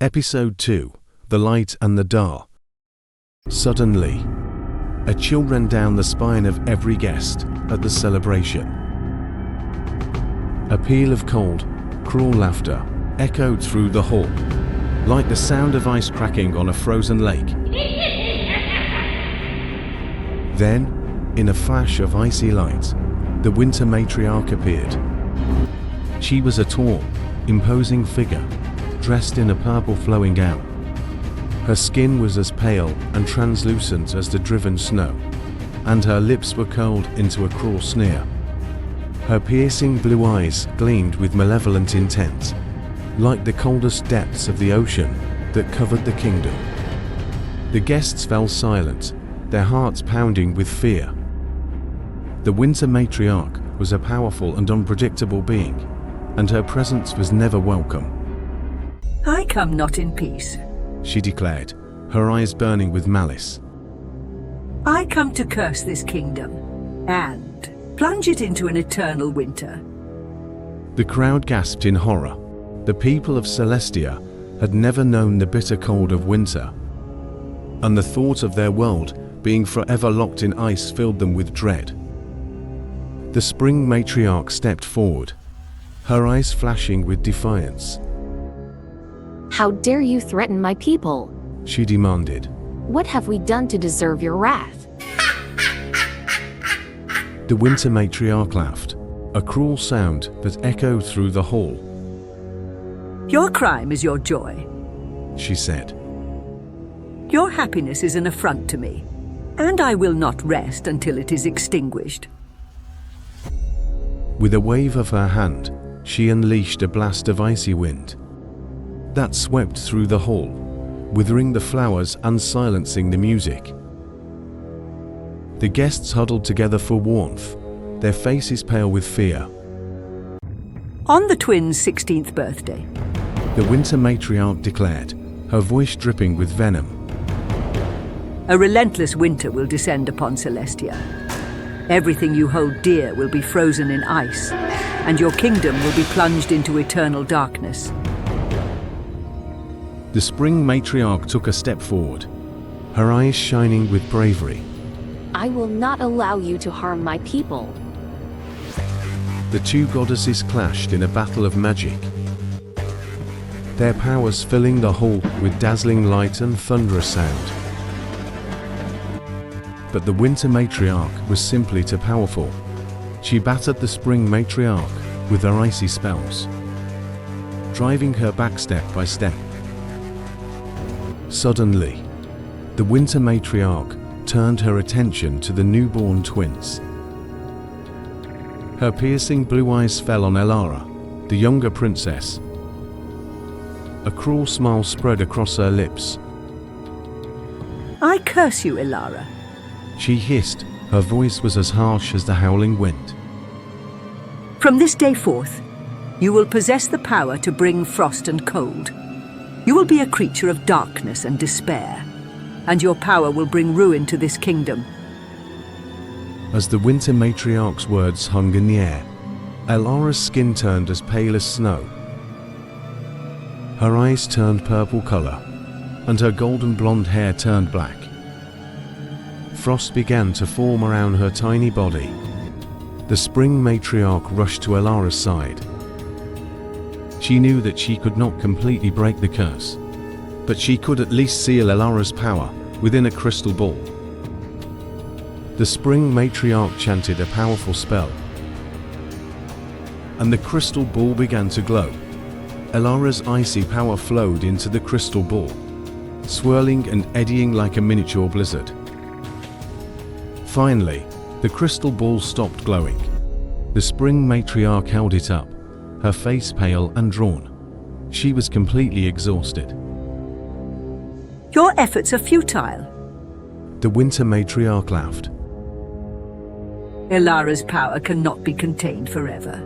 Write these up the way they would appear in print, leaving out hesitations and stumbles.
Episode 2: The Light and the Dark. Suddenly, a chill ran down the spine of every guest at the celebration. A peal of cold, cruel laughter echoed through the hall, like the sound of ice cracking on a frozen lake. Then, in a flash of icy light, the Winter Matriarch appeared. She was a tall, imposing figure, dressed in a purple flowing gown. Her skin was as pale and translucent as the driven snow, and her lips were curled into a cruel sneer. Her piercing blue eyes gleamed with malevolent intent, like the coldest depths of the ocean that covered the kingdom. The guests fell silent, their hearts pounding with fear. The Winter Matriarch was a powerful and unpredictable being, and her presence was never welcome. "I come not in peace," she declared, her eyes burning with malice. "I come to curse this kingdom and plunge it into an eternal winter." The crowd gasped in horror. The people of Celestia had never known the bitter cold of winter, and the thought of their world being forever locked in ice filled them with dread. The Spring Matriarch stepped forward, her eyes flashing with defiance. "How dare you threaten my people?" she demanded. "What have we done to deserve your wrath?" The Winter Matriarch laughed, a cruel sound that echoed through the hall. "Your crime is your joy. She said. Your happiness is an affront to me, and I will not rest until it is extinguished." With a wave of her hand, she unleashed a blast of icy wind that swept through the hall, withering the flowers and silencing the music. The guests huddled together for warmth, their faces pale with fear. On the twins' 16th birthday, The Winter Matriarch declared, her voice dripping with venom. a relentless winter will descend upon Celestia. Everything you hold dear will be frozen in ice, and your kingdom will be plunged into eternal darkness. The Spring Matriarch took a step forward, her eyes shining with bravery. "I will not allow you to harm my people." The two goddesses clashed in a battle of magic, their powers filling the hall with dazzling light and thunderous sound. But the Winter Matriarch was simply too powerful. She battered the Spring Matriarch with her icy spells, driving her back step by step. Suddenly, the Winter Matriarch turned her attention to the newborn twins. Her piercing blue eyes fell on Elara, the younger princess. A cruel smile spread across her lips. "I curse you, Elara." She hissed, her voice was as harsh as the howling wind. "From this day forth, you will possess the power to bring frost and cold. You will be a creature of darkness and despair, and your power will bring ruin to this kingdom." As the Winter Matriarch's words hung in the air, Elara's skin turned as pale as snow. Her eyes turned purple color, and her golden blonde hair turned black. Frost began to form around her tiny body. The Spring Matriarch rushed to Elara's side. She knew that she could not completely break the curse, but she could at least seal Elara's power within a crystal ball. The Spring Matriarch chanted a powerful spell, and the crystal ball began to glow. Elara's icy power flowed into the crystal ball, swirling and eddying like a miniature blizzard. Finally, the crystal ball stopped glowing. The Spring Matriarch held it up, her face pale and drawn. She was completely exhausted. "Your efforts are futile." The Winter Matriarch laughed. Elara's power cannot be contained forever.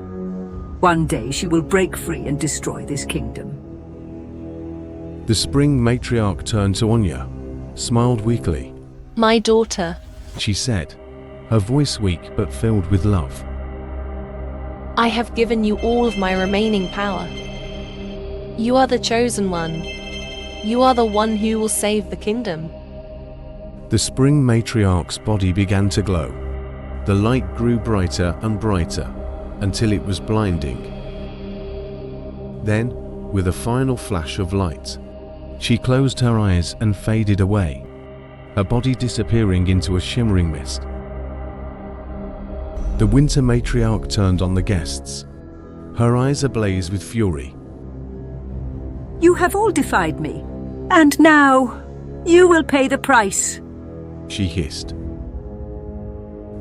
One day she will break free and destroy this kingdom. The Spring Matriarch turned to Anya, smiled weakly. "My daughter," she said, her voice weak but filled with love. "I have given you all of my remaining power. You are the chosen one. You are the one who will save the kingdom. The Spring Matriarch's body began to glow. The light grew brighter and brighter, until it was blinding. Then, with a final flash of light, she closed her eyes and faded away, her body disappearing into a shimmering mist. The Winter Matriarch turned on the guests, her eyes ablaze with fury. You have all defied me, and now you will pay the price, she hissed.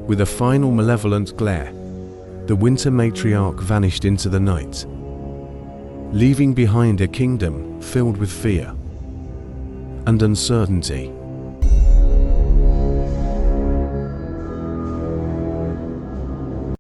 With a final malevolent glare, the Winter Matriarch vanished into the night, leaving behind a kingdom filled with fear and uncertainty.